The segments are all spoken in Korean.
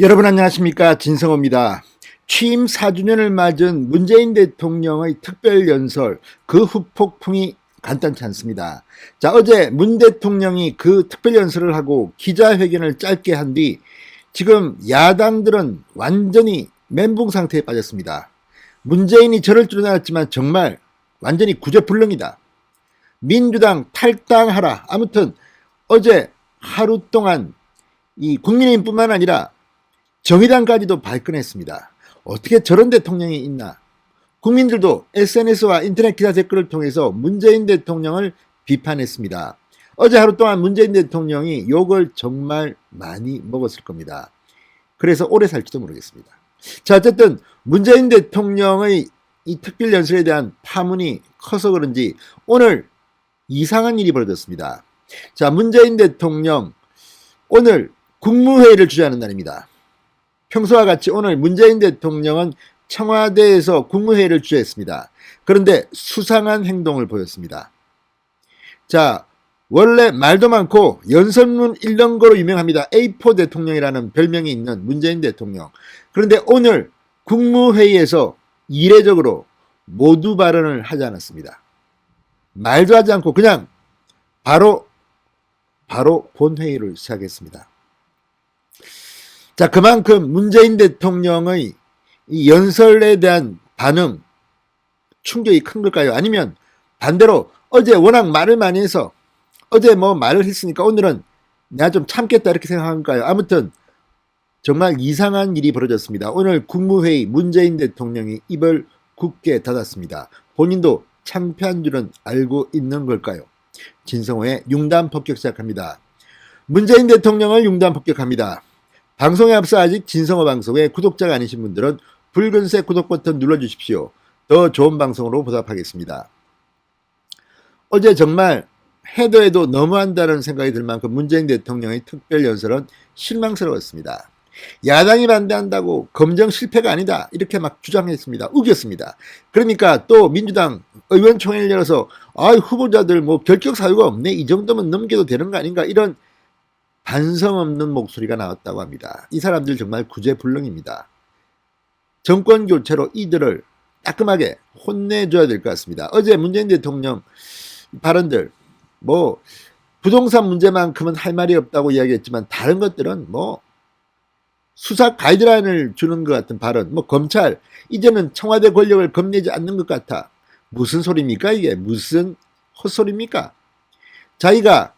여러분 안녕하십니까, 진성호입니다. 취임 4주년을 맞은 문재인 대통령의 특별연설, 그 후폭풍이 간단치 않습니다. 자, 어제 문 대통령이 그 특별연설을 하고 기자회견을 짧게 한 뒤 지금 야당들은 완전히 멘붕 상태에 빠졌습니다. 문재인이 저럴 줄은 알았지만 정말 완전히 구제불능이다. 민주당 탈당하라. 아무튼 어제 하루 동안 이 국민의힘뿐만 아니라 정의당까지도 발끈했습니다. 어떻게 저런 대통령이 있나? 국민들도 SNS와 인터넷 기사 댓글을 통해서 문재인 대통령을 비판했습니다. 어제 하루 동안 문재인 대통령이 욕을 정말 많이 먹었을 겁니다. 그래서 오래 살지도 모르겠습니다. 자, 어쨌든 문재인 대통령의 이 특별연설에 대한 파문이 커서 그런지 오늘 이상한 일이 벌어졌습니다. 자, 문재인 대통령 오늘 국무회의를 주재하는 날입니다. 평소와 같이 오늘 문재인 대통령은 청와대에서 국무회의를 주재했습니다. 그런데 수상한 행동을 보였습니다. 자, 원래 말도 많고 연설문 읽는 거로 유명합니다. A4 대통령이라는 별명이 있는 문재인 대통령. 그런데 오늘 국무회의에서 이례적으로 모두 발언을 하지 않았습니다. 말도 하지 않고 그냥 바로 본회의를 시작했습니다. 자, 그만큼 문재인 대통령의 이 연설에 대한 반응, 충격이 큰 걸까요? 아니면 반대로 어제 워낙 말을 많이 해서 어제 뭐 말을 했으니까 오늘은 내가 좀 참겠다 이렇게 생각한가요? 아무튼 정말 이상한 일이 벌어졌습니다. 오늘 국무회의 문재인 대통령이 입을 굳게 닫았습니다. 본인도 창피한 줄은 알고 있는 걸까요? 진성호의 융단 폭격 시작합니다. 문재인 대통령을 융단 폭격합니다. 방송에 앞서 아직 진성호 방송의 구독자가 아니신 분들은 붉은색 구독 버튼 눌러주십시오. 더 좋은 방송으로 보답하겠습니다. 어제 정말 해도 너무한다는 생각이 들 만큼 문재인 대통령의 특별연설은 실망스러웠습니다. 야당이 반대한다고 검정 실패가 아니다 이렇게 막 주장했습니다. 우겼습니다. 그러니까 또 민주당 의원총회를 열어서 후보자들 뭐 결격 사유가 없네, 이 정도면 넘겨도 되는 거 아닌가, 이런 반성 없는 목소리가 나왔다고 합니다. 이 사람들 정말 구제불능입니다. 정권 교체로 이들을 따끔하게 혼내줘야 될 것 같습니다. 어제 문재인 대통령 발언들, 뭐 부동산 문제만큼은 할 말이 없다고 이야기했지만 다른 것들은 뭐 수사 가이드라인을 주는 것 같은 발언, 뭐 검찰 이제는 청와대 권력을 겁내지 않는 것 같아. 무슨 소리입니까? 이게 무슨 헛소리입니까? 자기가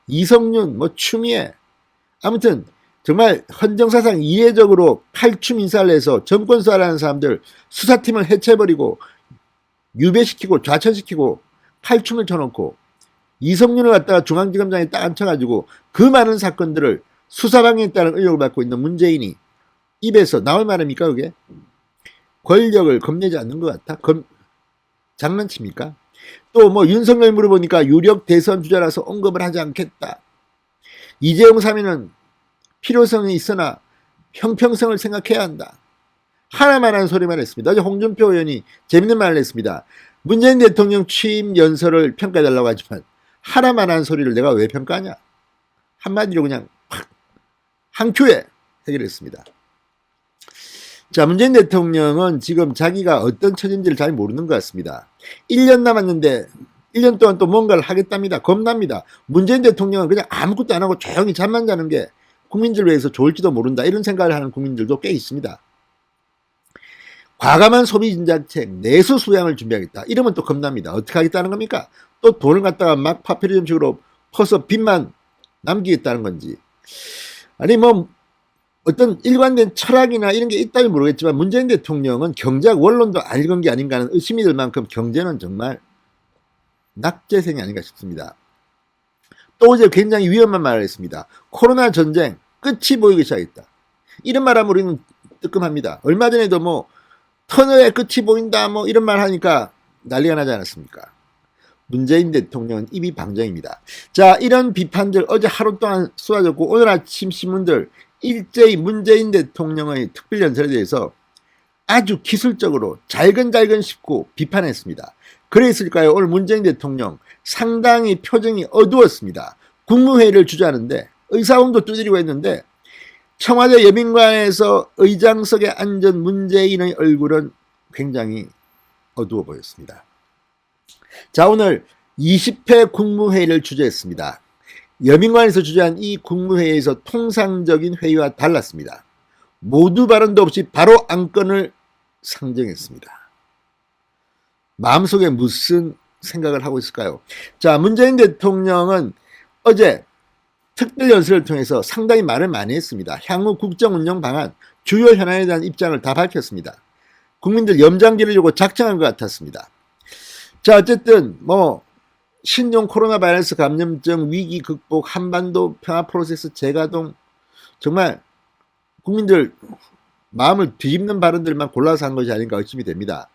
이성윤, 뭐 추미애, 아무튼 정말 헌정사상 이례적으로 칼춤 인사를 해서 정권 수사하는 사람들 수사팀을 해체해버리고 유배시키고 좌천시키고 칼춤을 쳐놓고 이성윤을 갖다가 중앙지검장에 딱 앉혀가지고 그 많은 사건들을 수사방해했다는 의혹을 받고 있는 문재인이 입에서 나올 말입니까? 그게 권력을 겁내지 않는 것 같아? 장난칩니까? 또 뭐 윤석열 물어보니까 유력 대선 주자라서 언급을 하지 않겠다. 이재용 3위는 필요성이 있으나 형평성을 생각해야 한다. 하나만 한 소리만 했습니다. 어제 홍준표 의원이 재밌는 말을 했습니다. 문재인 대통령 취임 연설을 평가해달라고 하지만 하나만 한 소리를 내가 왜 평가하냐. 한마디로 그냥 한 큐에 해결했습니다. 자, 문재인 대통령은 지금 자기가 어떤 처지인지를 잘 모르는 것 같습니다. 1년 남았는데 1년 동안 또 뭔가를 하겠답니다. 겁납니다. 문재인 대통령은 그냥 아무것도 안 하고 조용히 잠만 자는 게 국민들 위해서 좋을지도 모른다, 이런 생각을 하는 국민들도 꽤 있습니다. 과감한 소비 진작책, 내수 수양을 준비하겠다, 이러면 또 겁납니다. 어떻게 하겠다는 겁니까? 또 돈을 갖다가 막 파퓰리즘식으로 퍼서 빚만 남기겠다는 건지, 아니 뭐 어떤 일관된 철학이나 이런 게 있다면 모르겠지만 문재인 대통령은 경제학 원론도 안 읽은 게 아닌가 하는 의심이 들 만큼 경제는 정말 낙제생이 아닌가 싶습니다. 또 어제 굉장히 위험한 말을 했습니다. 코로나 전쟁 끝이 보이기 시작했다. 이런 말하면 우리는 뜨끔합니다. 얼마 전에도 뭐 터널의 끝이 보인다 뭐 이런 말 하니까 난리가 나지 않았습니까? 문재인 대통령은 입이 방정입니다. 자, 이런 비판들 어제 하루 동안 쏟아졌고 오늘 아침 신문들 일제히 문재인 대통령의 특별연설에 대해서 아주 기술적으로 잘근잘근 씹고 비판했습니다. 그랬을까요? 오늘 문재인 대통령 상당히 표정이 어두웠습니다. 국무회의를 주재하는데 의사봉도 두드리고 했는데 청와대 여민관에서 의장석에 앉은 문재인의 얼굴은 굉장히 어두워 보였습니다. 자, 오늘 20회 국무회의를 주재했습니다. 여민관에서 주재한 이 국무회의에서 통상적인 회의와 달랐습니다. 모두 발언도 없이 바로 안건을 상정했습니다. 마음속에 무슨 생각을 하고 있을까요? 자, 문재인 대통령은 어제 특별연설을 통해서 상당히 말을 많이 했습니다. 향후 국정운영 방안, 주요 현안에 대한 입장을 다 밝혔습니다. 국민들 염장기를 주고 작정한 것 같았습니다. 자, 어쨌든 신종 코로나 바이러스 감염증 위기 극복, 한반도 평화 프로세스 재가동, 정말 국민들 마음을 뒤집는 발언들만 골라서 한 것이 아닌가 의심이 됩니다.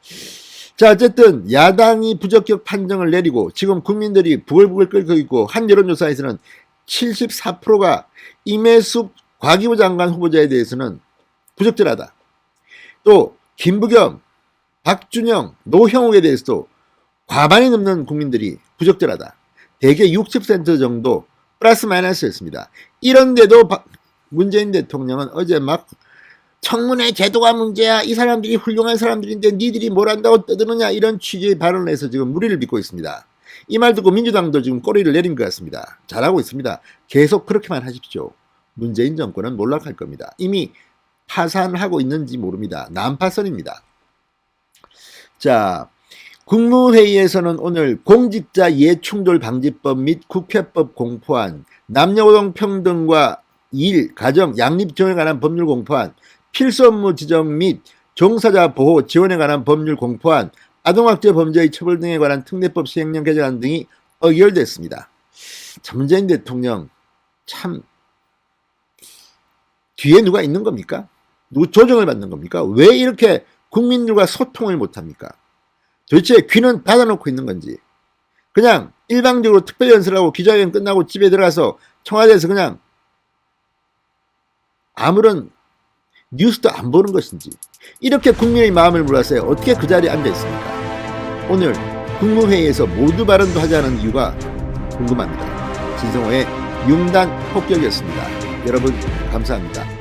자, 어쨌든 야당이 부적격 판정을 내리고 지금 국민들이 부글부글 끓고 있고, 한 여론조사에서는 74%가 임혜숙 과기부 장관 후보자에 대해서는 부적절하다. 또 김부겸, 박준영, 노형욱에 대해서도 과반이 넘는 국민들이 부적절하다. 대개 60% 정도 플러스 마이너스였습니다. 이런데도 문재인 대통령은 어제 막 청문회 제도가 문제야, 이 사람들이 훌륭한 사람들인데 니들이 뭘 한다고 떠드느냐, 이런 취지의 발언을 해서 지금 무리를 빚고 있습니다. 이 말 듣고 민주당도 지금 꼬리를 내린 것 같습니다. 잘하고 있습니다. 계속 그렇게만 하십시오. 문재인 정권은 몰락할 겁니다. 이미 파산하고 있는지 모릅니다. 난파선입니다. 자, 국무회의에서는 오늘 공직자 이해충돌방지법 및 국회법 공포안, 남녀고용평등과 일, 가정, 양립 지원에 관한 법률 공포안, 필수 업무 지정 및 종사자 보호 지원에 관한 법률 공포안, 아동학대 범죄의 처벌 등에 관한 특례법 시행령 개정안 등이 의결됐습니다. 문재인 대통령 참 뒤에 누가 있는 겁니까? 누구 조정을 받는 겁니까? 왜 이렇게 국민들과 소통을 못합니까? 도대체 귀는 닫아놓고 있는 건지, 그냥 일방적으로 특별연설하고 기자회견 끝나고 집에 들어가서 청와대에서 그냥 아무런 뉴스도 안 보는 것인지, 이렇게 국민의 마음을 몰라서 어떻게 그 자리에 앉아 있습니까? 오늘 국무회의에서 모두 발언도 하지 않은 이유가 궁금합니다. 진성호의 융단 폭격이었습니다. 여러분 감사합니다.